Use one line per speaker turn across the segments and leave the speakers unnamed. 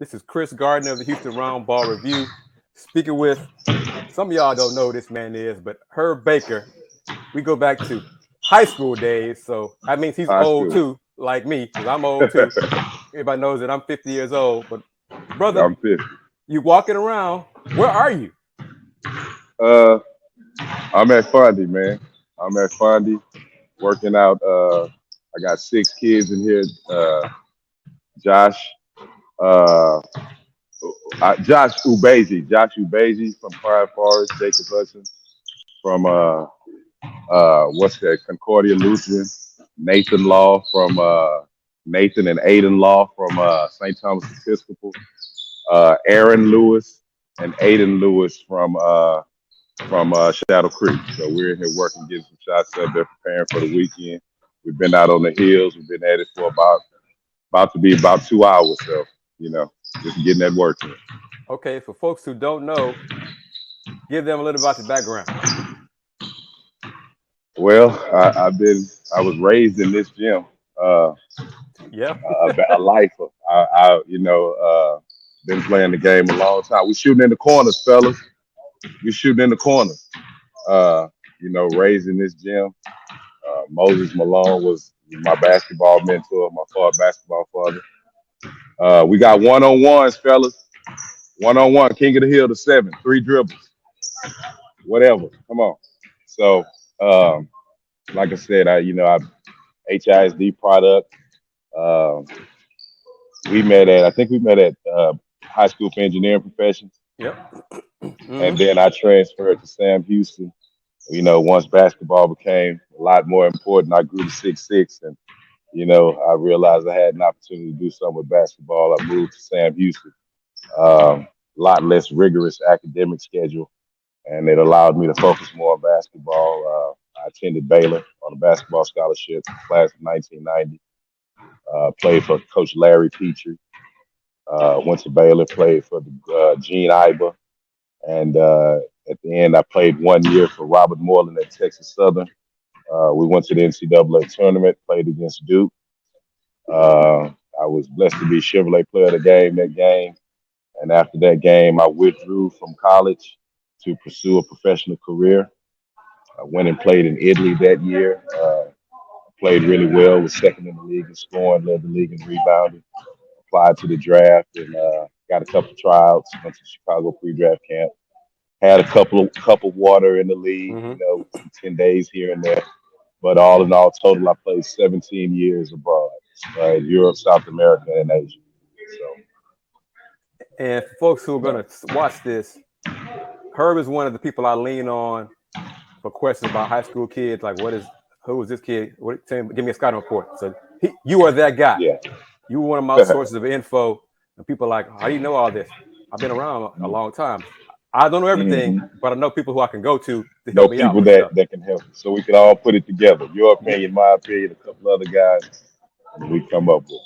This is Kris Gardner of the Houston Round Ball Review, speaking with, some of y'all don't know who this man is, but Herb Baker. We go back to high school days, so that means he's old too, like me, because I'm old too. Everybody knows that I'm 50 years old, but brother,
I'm 50.
You walking around. Where are you?
I'm at Fondy, man. I'm at Fondy working out. I got 6 kids in here. Josh Ubeji from Pride Forest, Jacob Hudson from Concordia Lutheran, Nathan Law from Nathan and Aiden Law from St. Thomas Episcopal, Aaron Lewis and Aiden Lewis from Shadow Creek. So we're in here working, getting some shots up there, preparing for the weekend. We've been out on the hills. We've been at it for about to be about 2 hours. So, just getting that work in.
Okay, for folks who don't know, give them a little about the background.
Well, I was raised in this gym.
Yeah.
A lifer. Been playing the game a long time. We shooting in the corners, fellas. We shooting in the corners. Raised in this gym. Moses Malone was my basketball mentor, my basketball father. We got one-on-ones, fellas. One-on-one, King of the Hill to 7, 3 dribbles. Whatever. Come on. So, like I said, I'm HISD product. We met at High School for Engineering Professions.
Yep.
And then I transferred to Sam Houston. Once basketball became a lot more important, I grew to 6'6", and I realized I had an opportunity to do something with basketball. I moved to Sam Houston. A lot less rigorous academic schedule, and it allowed me to focus more on basketball. I attended Baylor on a basketball scholarship, class of 1990. Played for Coach Larry Petrie. Went to Baylor, played for Gene Iba. And at the end, I played 1 year for Robert Moreland at Texas Southern. We went to the NCAA tournament, played against Duke. I was blessed to be Chevrolet Player of the Game that game. And after that game, I withdrew from college to pursue a professional career. I went and played in Italy that year. Played really well, was second in the league in scoring, led the league in rebounding. Applied to the draft and got a couple tryouts. Went to Chicago pre-draft camp. Had a cup of water in the league, 10 days here and there. But all in all, total, I played 17 years abroad, Europe, South America, and Asia. So.
And for folks who are going to watch this, Herb is one of the people I lean on for questions about high school kids, like who is this kid? Give me a scouting report. So you are that guy.
Yeah.
You were one of my sources of info, and people are like, how do you know all this? I've been around a long time. I don't know everything, but I know people who I can go to help me out.
People that can help, so we can all put it together. Your opinion, my opinion, a couple other guys, and we come up with.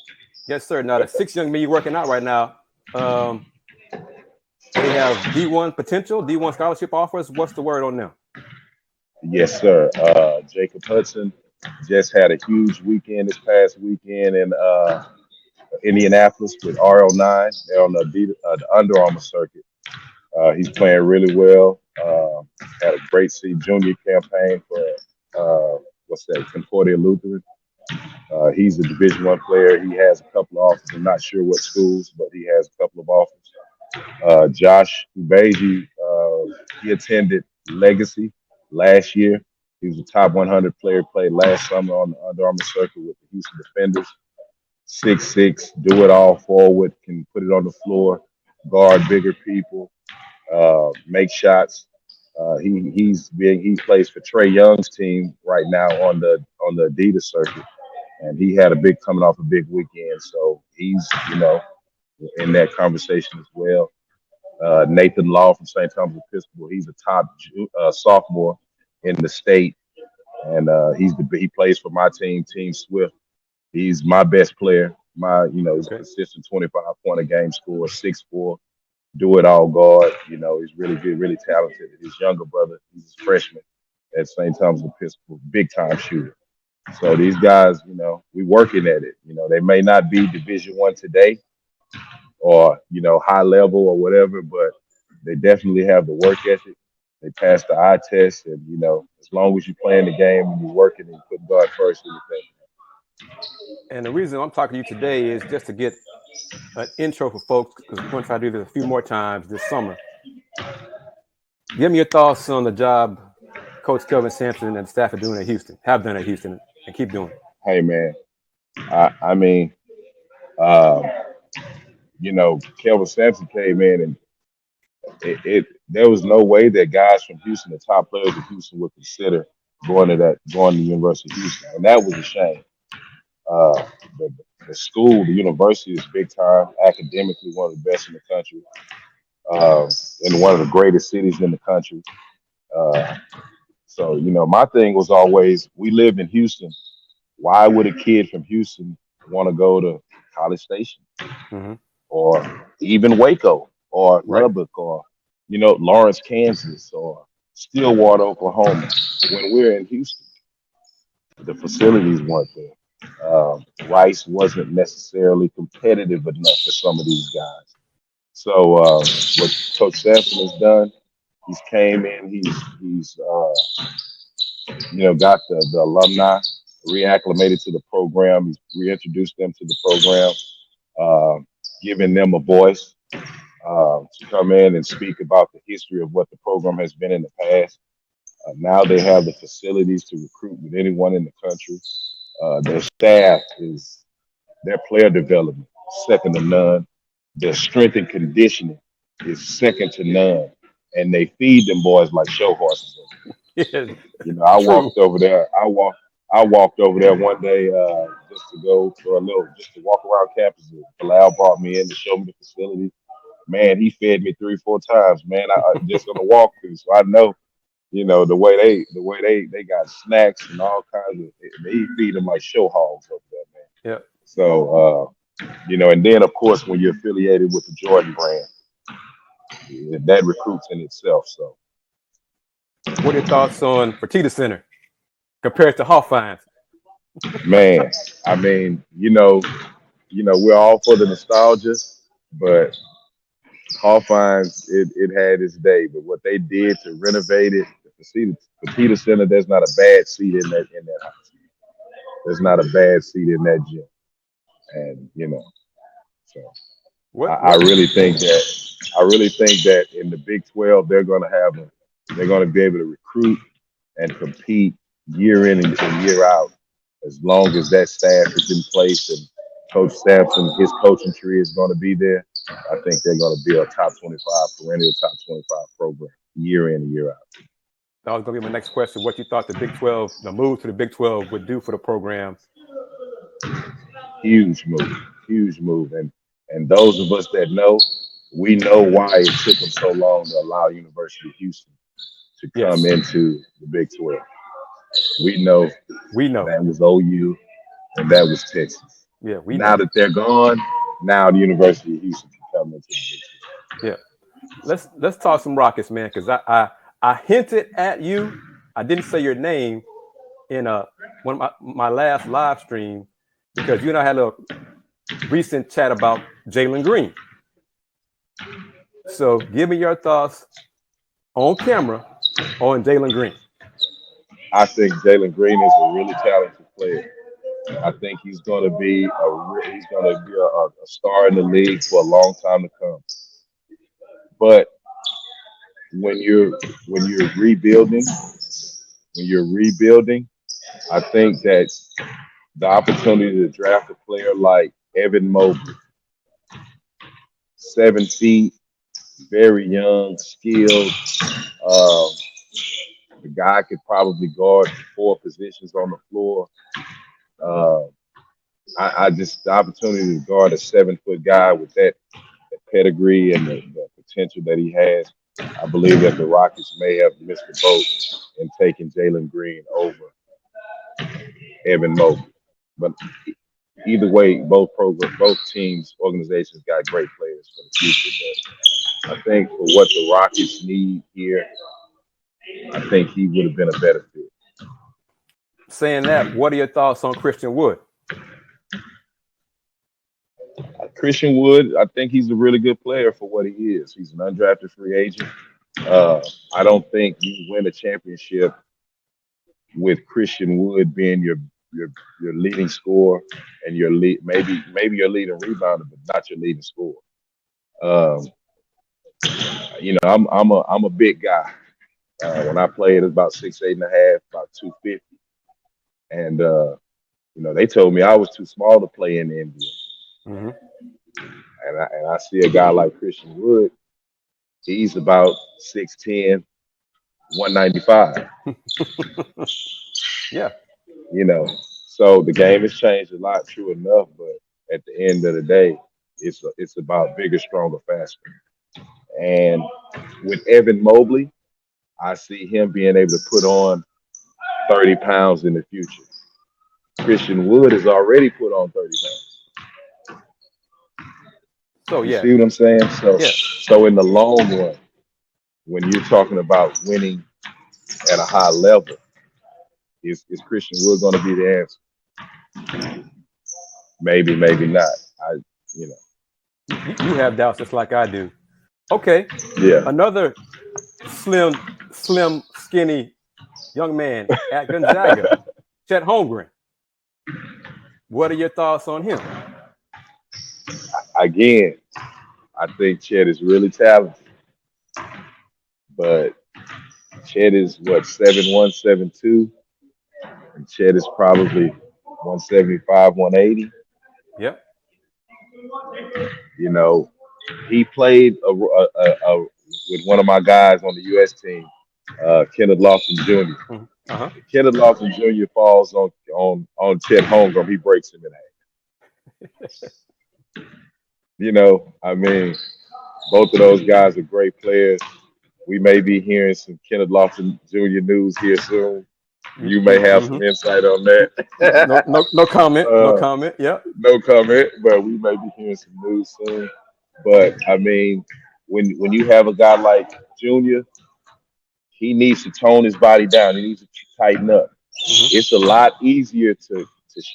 Yes, sir. Now the 6 young men you're working out right now, they have D1 potential, D1 scholarship offers. What's the word on them?
Yes, sir. Jacob Hudson just had a huge weekend this past weekend in Indianapolis with RL9. They're on the Under Armour circuit. He's playing really well. Had a great junior campaign for Concordia Lutheran. He's a Division I player. He has a couple of offers. I'm not sure what schools, but he has a couple of offers. Josh Ubeji, he attended Legacy last year. He was a top 100 player, played last summer on the Under Armour circuit with the Houston Defenders. 6'6", do it all forward, can put it on the floor, guard bigger people, make shots. He plays for Trey Young's team right now on the Adidas circuit, and he had coming off a big weekend, so he's in that conversation as well. Nathan Law from St. Thomas Episcopal, he's a top sophomore in the state, and he plays for my team, Team Swift. He's my best player. He's a consistent 25-point a game scorer, 6'4", do it all guard. He's really good, really talented. His younger brother, he's a freshman at St. Thomas Episcopal, big time shooter. So these guys, we working at it. They may not be Division I today, or high level or whatever, but they definitely have the work ethic. They pass the eye test, and as long as you play in the game and you're working and you put God first, anything.
And the reason I'm talking to you today is just to get an intro for folks, because we're going to try to do this a few more times this summer. Give me your thoughts on the job Coach Kelvin Sampson and the staff are doing at Houston, have done at Houston, and keep doing.
Hey, man. I mean, Kelvin Sampson came in, and there was no way that guys from Houston, the top players of Houston, would consider going to the University of Houston, and that was a shame. The school, the university, is big time, academically one of the best in the country, in one of the greatest cities in the country. So my thing was always, we lived in Houston. Why would a kid from Houston want to go to College Station, or even Waco, or Lubbock, or Lawrence, Kansas, or Stillwater, Oklahoma, when we're in Houston? The facilities weren't there. Rice wasn't necessarily competitive enough for some of these guys. So what Coach Sampson has done, he's came in, he's got the alumni reacclimated to the program. He's reintroduced them to the program, giving them a voice to come in and speak about the history of what the program has been in the past. Now they have the facilities to recruit with anyone in the country. Their staff their player development, second to none. Their strength and conditioning is second to none. And they feed them boys like show horses. I walked over there. I walked over there one day just to go for just to walk around campus. Bilal brought me in to show me the facility. Man, he fed me 3-4 times. Man, I'm just gonna walk through, so I know. The way they got snacks and all kinds of, they feed them like show hogs over there, man.
Yeah.
So, and then of course when you're affiliated with the Jordan brand, that recruits in itself. So,
what are your thoughts on Fertitta Center compared to Hawthorne?
Man, I mean, we're all for the nostalgia, but Hawthorne, it had its day. But what they did to renovate it, the Fertitta Center, there's not a bad seat in that house. There's not a bad seat in that gym. And so I really think that in the Big 12 they're going to be able to recruit and compete year in and year out, as long as that staff is in place and Coach Sampson, his coaching tree is going to be there. I think they're going to be a top 25, perennial top 25 program year in and year out.
That was going to be my next question. What you thought the Big 12, the move to the Big 12 would do for the program?
Huge move. And those of us that know, we know why it took them so long to allow University of Houston to come into the Big 12. We know that was OU and that was Texas.
Yeah,
now that they're gone, now the University of Houston can come into the Big 12.
Yeah. Let's talk some Rockets, man, because I hinted at you. I didn't say your name in one of my last live stream, because you and I had a recent chat about Jalen Green. So give me your thoughts on camera on Jalen Green.
I think Jalen Green is a really talented player. I think he's going to be a star in the league for a long time to come. But when you're rebuilding, I think that the opportunity to draft a player like Evan Mobley, 7 feet, very young, skilled. The guy could probably guard 4 positions on the floor. The opportunity to guard a 7-foot guy with that pedigree and the potential that he has, I believe that the Rockets may have missed the boat in taking Jalen Green over Evan Mobley. But either way, both teams, organizations got great players for the future. But I think for what the Rockets need here, I think he would have been a better fit.
Saying that, what are your thoughts on Christian Wood?
Christian Wood, I think he's a really good player for what he is. He's an undrafted free agent. I don't think you win a championship with Christian Wood being your leading scorer and your lead, maybe your leading rebounder, but not your leading scorer. I'm a big guy. When I played, it was about 6'8.5", about 250, and they told me I was too small to play in the NBA.
Mm-hmm.
And I see a guy like Christian Wood. He's about 6'10", 195.
Yeah.
So the game has changed a lot, true enough, but at the end of the day, it's about bigger, stronger, faster. And with Evan Mobley, I see him being able to put on 30 pounds in the future. Christian Wood has already put on 30 pounds.
So
you see what I'm saying? So in the long run, when you're talking about winning at a high level, is Christian Wood going to be the answer? Maybe not.
You have doubts just like I do. Okay.
Yeah.
Another slim, skinny young man at Gonzaga, Chet Holmgren. What are your thoughts on him?
Again, I think Chet is really talented, but Chet is 7'1", 7'2", and Chet is probably 175, 180.
Yep.
He played with one of my guys on the U.S. team, Kenneth Lofton Jr.
Uh-huh.
Kenneth Lofton Jr. falls on Chet Holmgren. He breaks him in half. Both of those guys are great players. We may be hearing some Kenneth Lofton Jr. news here soon. You may have some insight on that.
No comment. No comment. Yep.
No comment. But we may be hearing some news soon. But when you have a guy like Junior, he needs to tone his body down. He needs to tighten up. It's a lot easier to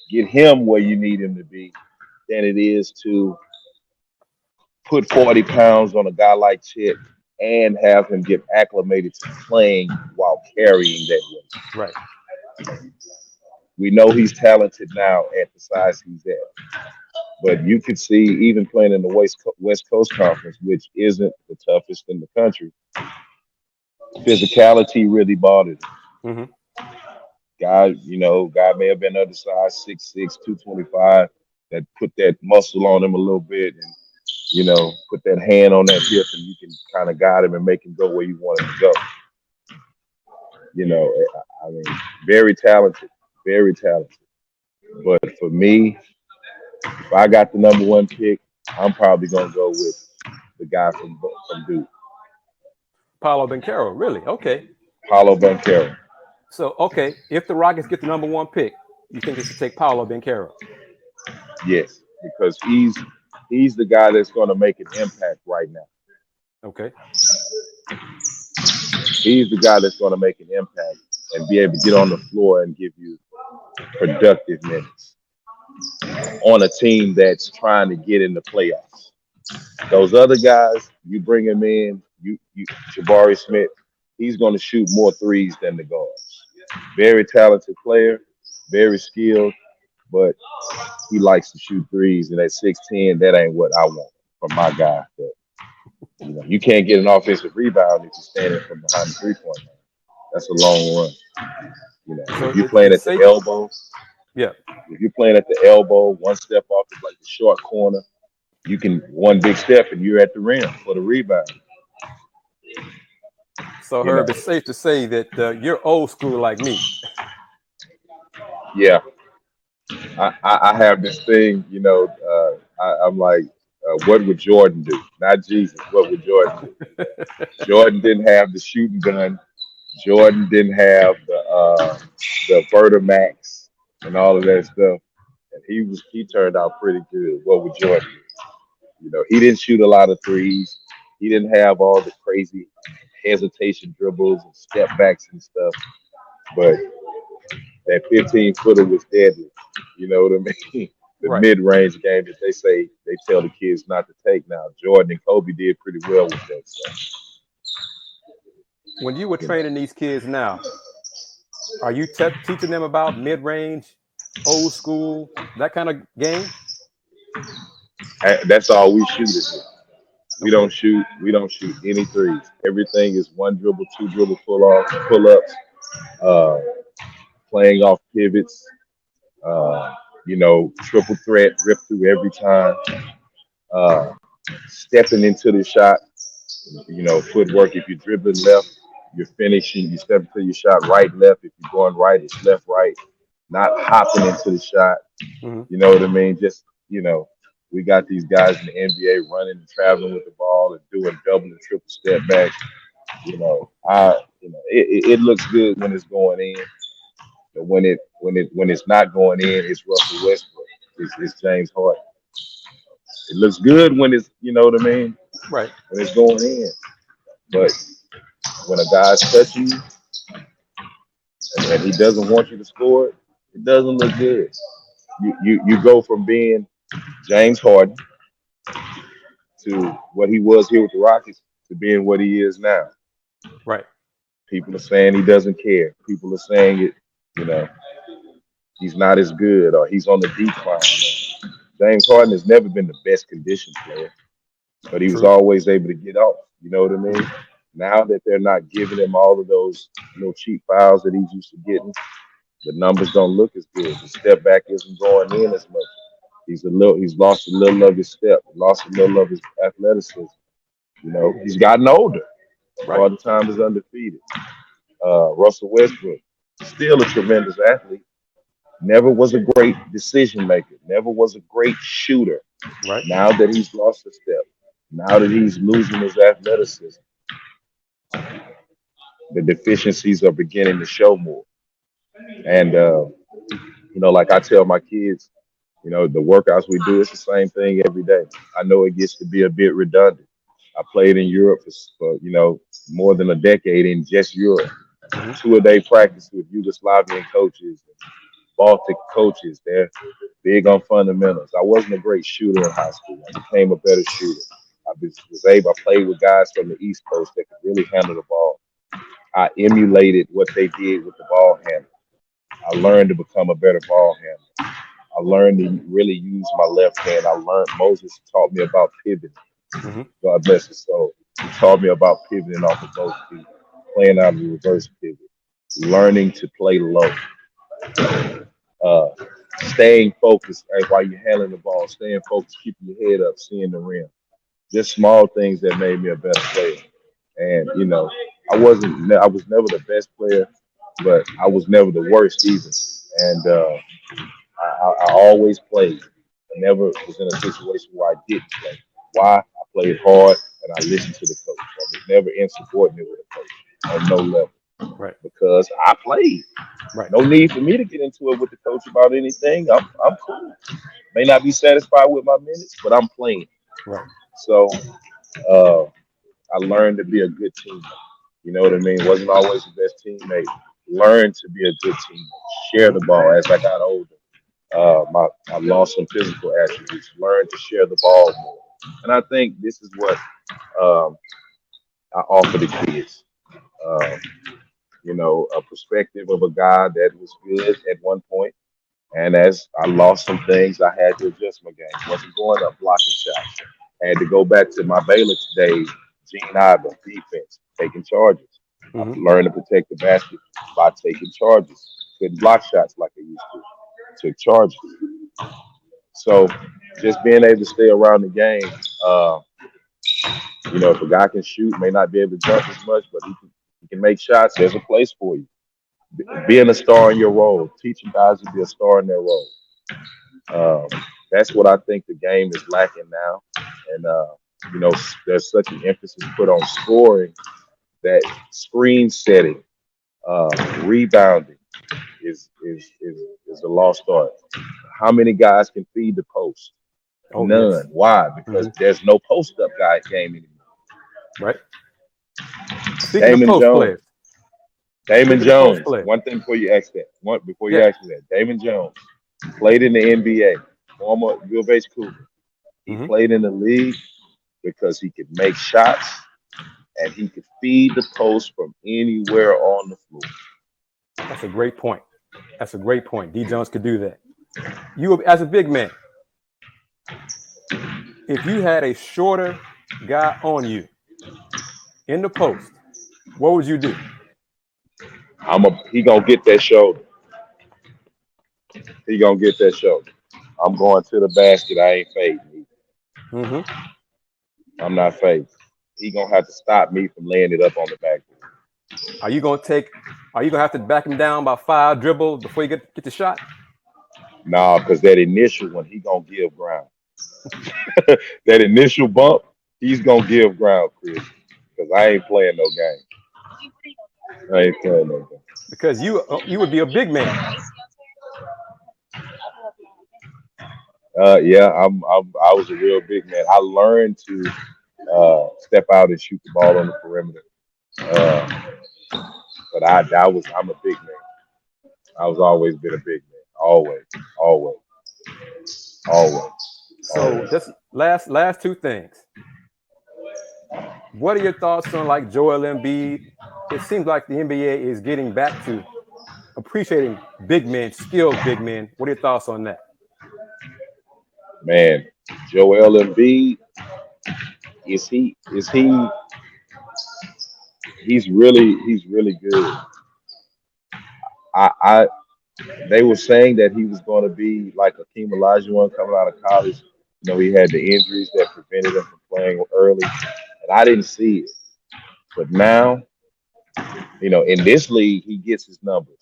get him where you need him to be than it is to put 40 pounds on a guy like Chet and have him get acclimated to playing while carrying that weight.
Right.
We know he's talented now at the size he's at. But you could see, even playing in the West Coast Conference, which isn't the toughest in the country, physicality really bothered him. Guy may have been undersized, 6'6", 225, that put that muscle on him a little bit and, put that hand on that hip and you can kind of guide him and make him go where you want him to go. Very talented, very talented. But for me, if I got the number one pick, I'm probably going to go with the guy from Duke.
Paolo Banchero, really? Okay.
Paolo Banchero.
So, okay, if the Rockets get the number one pick, you think they should take Paolo Banchero?
Yes, because he's the guy that's going to make an impact right now.
Okay.
He's the guy that's going to make an impact and be able to get on the floor and give you productive minutes on a team that's trying to get in the playoffs. Those other guys, you bring them in, you Jabari Smith, he's going to shoot more threes than the guards. Very talented player, very skilled, but he likes to shoot threes. And at 6'10", that ain't what I want from my guy. But, you can't get an offensive rebound if you're standing from behind the three-point line. That's a long run.
So
if you're playing at the elbow, if you're playing at the elbow, one step off of like the short corner, you can one big step and you're at the rim for the rebound.
So Herb, it's safe to say that you're old school like me.
Yeah, I have this thing. I'm like, what would Jordan do? Not Jesus. What would Jordan do? Jordan didn't have the shooting gun. Jordan didn't have the Vertimax and all of that stuff. And he turned out pretty good. What would Jordan do? He didn't shoot a lot of threes. He didn't have all the crazy hesitation dribbles and step backs and stuff. But that 15-footer was deadly. You know what I mean? the mid-range game that they tell the kids not to take now. Jordan and Kobe did pretty well with that. So.
When you were training these kids now, are you teaching them about mid-range, old school, that kind of game?
That's all we shoot is. We don't shoot any threes. Everything is one dribble, two dribble, pull-ups, playing off pivots, triple threat, rip through every time, stepping into the shot, footwork. If you're dribbling left, you're finishing, you step into your shot right, left. If you're going right, it's left, right, not hopping into the shot.
Mm-hmm.
You know what I mean? Just, we got these guys in the NBA running and traveling with the ball and doing double and triple step backs. It looks good when it's going in. But when it's not going in, it's Russell Westbrook. It's James Harden. It looks good when it's, you know what I mean?
Right.
When it's going in. But when a guy's touching you and he doesn't want you to score it, it doesn't look good. You go from being James Harden to what he was here with the Rockets to being what he is now.
Right.
People are saying he doesn't care. People are saying he's not as good or he's on the decline. James Harden has never been the best conditioned player, but he was always able to get off. You know what I mean? Now that they're not giving him all of those cheap fouls that he's used to getting, the numbers don't look as good. The step back isn't going in as much. He's lost a little of his step, lost a little of his athleticism. He's gotten older. All the time is undefeated. Russell Westbrook, still a tremendous athlete. Never was a great decision maker. Never was a great shooter.
Right.
Now that he's lost a step, now that he's losing his athleticism, the deficiencies are beginning to show more. And like I tell my kids, the workouts we do, it's the same thing every day. I know it gets to be a bit redundant. I played in Europe for more than a decade in just Europe. 2-a-day practice with Yugoslavian coaches, Baltic coaches. They're big on fundamentals. I wasn't a great shooter in high school. I became a better shooter. I played with guys from the East Coast that could really handle the ball. I emulated what they did with the ball handle. I learned to become a better ball handler. I learned to really use my left hand. Moses taught me about pivoting.
Mm-hmm.
God bless his soul. He taught me about pivoting off of both feet, playing out of the reverse pivot, learning to play low, staying focused while you're handling the ball, staying focused, keeping your head up, seeing the rim. Just small things that made me a better player. And, I was never the best player, but I was never the worst either. And I always played. I never was in a situation where I didn't play. Why? I played hard and I listened to the coach. I was never insubordinate with a coach on no level.
Right.
Because I played.
Right.
No need for me to get into it with the coach about anything. I'm cool. May not be satisfied with my minutes, but I'm playing.
Right.
So I learned to be a good teammate. You know what I mean? Wasn't always the best teammate. Learned to be a good teammate. Share the ball as I got older. I lost some physical attributes. Learned to share the ball more. And I think this is what I offer the kids. A perspective of a guy that was good at one point. And as I lost some things, I had to adjust my game. Wasn't going up blocking shots. I had to go back to my Baylor days, Gene Ivan, defense, taking charges. I learned to protect the basket by taking charges. Couldn't block shots like I used to. Took charges. So just being able to stay around the game, if a guy can shoot, may not be able to jump as much, but he can make shots. There's a place for you. Being a star in your role, teaching guys to be a star in their role. That's what I think the game is lacking now. And, there's such an emphasis put on scoring that screen setting, rebounding is a lost art. How many guys can feed the post? None. Yes. Why? Because there's no post-up guy game anymore.
Right. Damon Jones.
Damon Jones. One thing before you ask that. Ask me that. Damon Jones played in the NBA. former U of H Cougar. He
Mm-hmm.
played in the league because he could make shots and he could feed the post from anywhere on the floor.
That's a great point. That's a great point. D. Jones could do that. You, as a big man, if you had a shorter guy on you in the post, what would you do?
He gonna get that shoulder. He gonna get that shoulder. I'm going to the basket. I ain't fading.
Mm-hmm.
I'm not fading. He gonna have to stop me from laying it up on the backboard.
Are you gonna have to back him down by 5 dribbles before you get the shot?
Nah, because that initial one, he gonna give ground. That initial bump, he's gonna give ground, Chris. Because I ain't playing no game. I ain't playing no game.
Because you would be a big man.
Yeah, I was a real big man. I learned to step out and shoot the ball on the perimeter. But I'm a big man. I was always been a big man. Always.
So just last 2 things. What are your thoughts on like Joel Embiid? It seems like the NBA is getting back to appreciating big men, skilled big men. What are your thoughts on that?
Man, Joel Embiid, he's really good. They were saying that he was going to be like Akeem Olajuwon coming out of college. You know, he had the injuries that prevented him from playing early, and I didn't see it. But now, you know, in this league, he gets his numbers.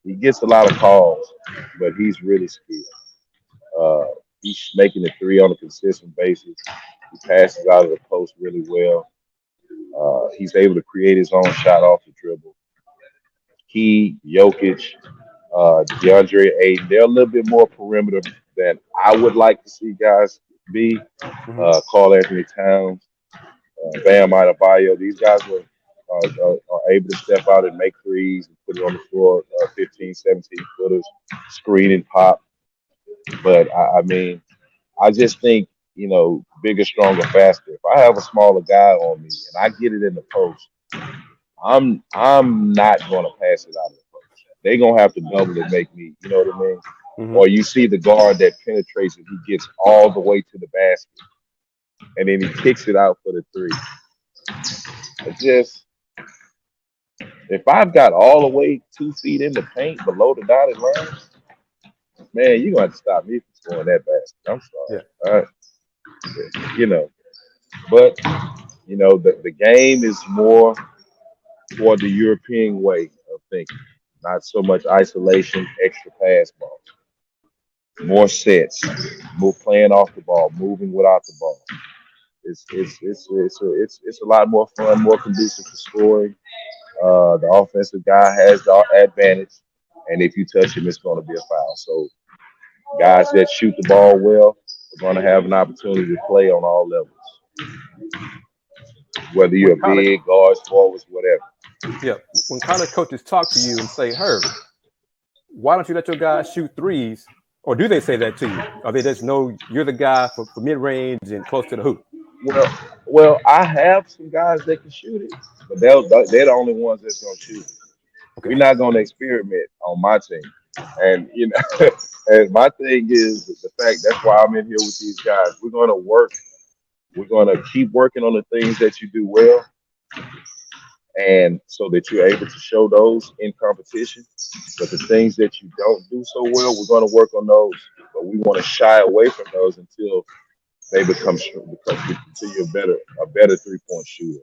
He gets a lot of calls, but he's really skilled. He's making the three on a consistent basis. He passes out of the post really well. He's able to create his own shot off the dribble. He, Jokic, DeAndre Ayton, they're a little bit more perimeter than I would like to see guys be. Karl Anthony Towns, Bam Adebayo, these guys are able to step out and make threes and put it on the floor, 15, 17 footers, screen and pop. But I mean, I just think, you know, bigger, stronger, faster. If I have a smaller guy on me and I get it in the post, I'm not going to pass it out of the post. They're going to have to double to make me, you know what I mean?
Mm-hmm.
Or you see the guard that penetrates and he gets all the way to the basket and then he kicks it out for the three. It just, if I've got all the way 2 feet in the paint below the dotted line, man, you're going to have to stop me from scoring that basket. I'm sorry.
Yeah.
All right. You know, but, you know, the game is more toward the European way of thinking. Not so much isolation, extra pass balls. More sets, more playing off the ball, moving without the ball. It's a lot more fun, more conducive to scoring. The offensive guy has the advantage, and if you touch him, it's going to be a foul. So guys that shoot the ball well are going to have an opportunity to play on all levels, whether you're big, guards, forwards, whatever.
Yeah, when college coaches talk to you and say, Herb, why don't you let your guys shoot threes? Or do they say that to you? Or they just know you're the guy for mid-range and close to the hoop?
Well, I have some guys that can shoot it, but they're the only ones that's going to shoot it. Okay. We're not going to experiment on my team. And, you know, and my thing is the fact that's why I'm in here with these guys. We're going to work. We're going to keep working on the things that you do well. And so that you're able to show those in competition. But the things that you don't do so well, we're going to work on those. But we want to shy away from those until they become until you're a better 3-point shooter.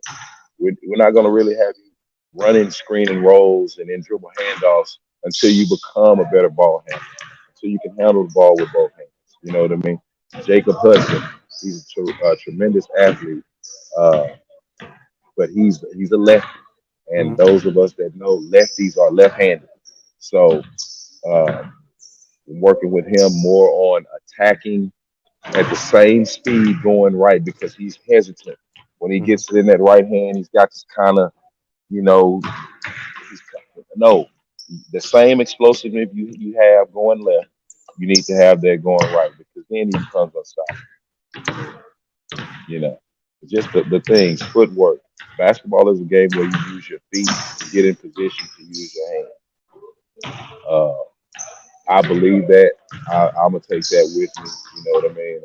We're not going to really have you running screen and rolls and then dribble handoffs until you become a better ball handler. Until you can handle the ball with both hands. You know what I mean? Jacob Hudson, he's a tremendous athlete. But he's a lefty, and those of us that know lefties are left-handed. So working with him more on attacking at the same speed going right because he's hesitant. When he gets it in that right hand, he's got this kind of, you know, the same explosiveness you have going left, You need to have that going right because then he becomes unstoppable. You know, just the things, footwork. Basketball is a game where you use your feet to get in position to use your hands. I believe that. I'm gonna take that with me. You know what I mean?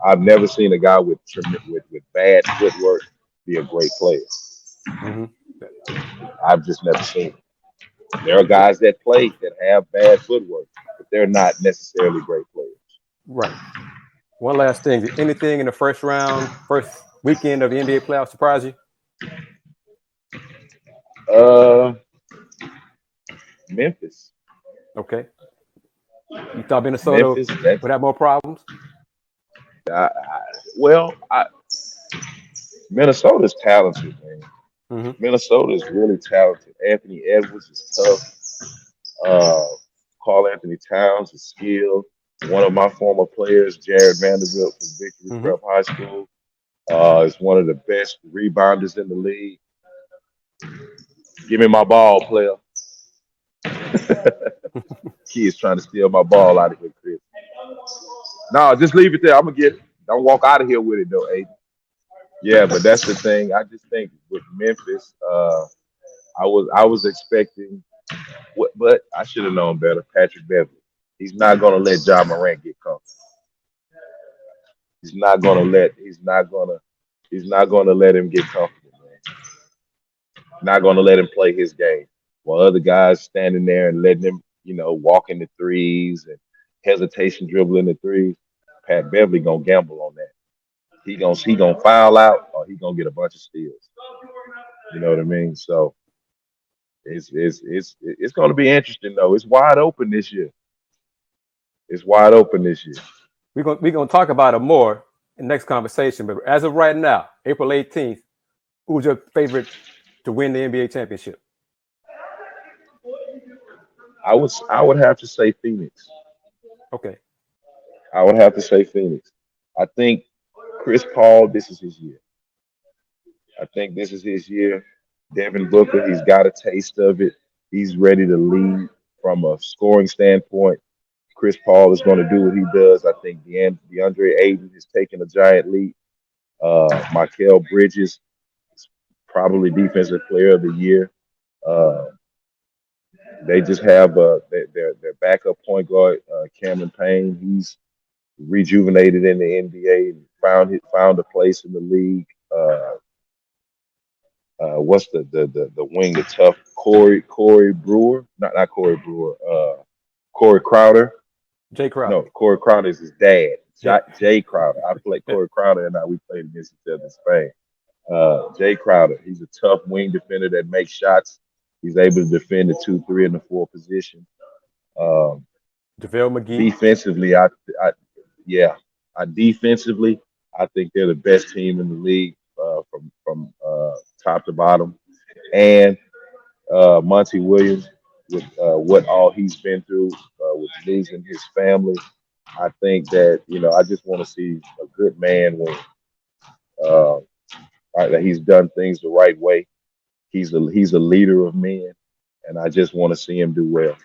I've never seen a guy with bad footwork be a great player.
Mm-hmm.
I've just never seen it. There are guys that play that have bad footwork, but they're not necessarily great players.
Right. One last thing. Did anything in the first weekend of the NBA playoffs surprise you?
Memphis.
Okay. You thought Minnesota would have more problems?
Minnesota's talented, man.
Mm-hmm.
Minnesota is really talented. Anthony Edwards is tough. Karl Anthony Towns is skilled. One of my former players, Jared Vanderbilt from Victory Prep High School, is one of the best rebounders in the league. Give me my ball, player. Kids trying to steal my ball out of here, Chris. No, just leave it there. I'm gonna get it. Don't walk out of here with it though, Aiden. Yeah, but that's the thing. I just think with Memphis, I was expecting, but I should have known better. Patrick Beverly. He's not gonna let Ja Morant get comfortable. He's not gonna let him get comfortable, man. Not gonna let him play his game. While other guys standing there and letting him, walk in the threes and hesitation dribbling the threes. Pat Beverly gonna gamble on that. He gonna foul out or he gonna get a bunch of steals. You know what I mean? So it's gonna be interesting though. It's wide open this year.
We're gonna talk about it more in the next conversation. But as of right now, April 18th, who's your favorite to win the NBA championship?
I would have to say Phoenix.
Okay.
I would have to say Phoenix. I think Chris Paul, this is his year. Devin Booker, he's got a taste of it. He's ready to lead from a scoring standpoint. Chris Paul is going to do what he does. I think DeAndre Ayton has taken a giant leap. Mikal Bridges is probably Defensive Player of the Year. They just have their backup point guard, Cameron Payne. He's rejuvenated in the NBA and found a place in the league. What's the wing, the tough Corey Brewer? Not Corey Brewer. Corey Crowder.
Jay Crowder.
No, Corey Crowder is his dad. Jay Crowder. I played Corey Crowder and we played against each other in Spain. Jay Crowder. He's a tough wing defender that makes shots. He's able to defend the 2, 3, and the 4 position.
JaVale McGee.
Defensively, defensively, I think they're the best team in the league from top to bottom. And Monty Williams, with what all he's been through with losing his family, I think that I just want to see a good man win. That he's done things the right way. He's a leader of men, and I just want to see him do well.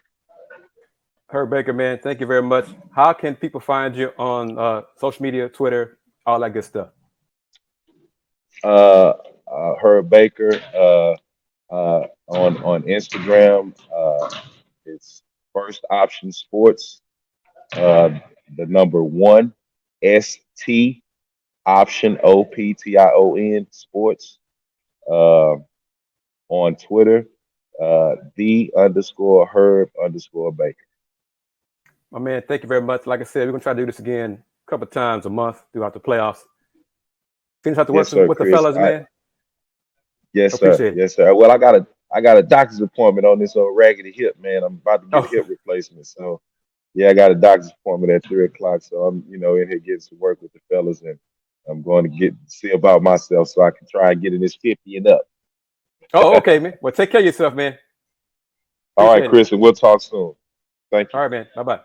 Herb Baker, man, thank you very much. How can people find you on social media, Twitter, all that good stuff?
Herb Baker on Instagram. It's First Option Sports. The number 1 ST Option OPTION Sports. On Twitter, _Herb_Baker.
My man, thank you very much. Like I said, we're gonna try to do this again a couple of times a month throughout the playoffs. Finish out the work with
Chris,
the fellas, man.
Yes, sir. Yes, sir. Well, I got a doctor's appointment on this old raggedy hip, man. I'm about to get a hip replacement. So yeah, I got a doctor's appointment at 3:00. So I'm, in here getting some work with the fellas, and I'm going to see about myself so I can try and get in this 50 and up.
Oh, okay, man. Well, take care of yourself, man.
All right, Chris, and we'll talk soon. Thank you.
All right, man. Bye-bye.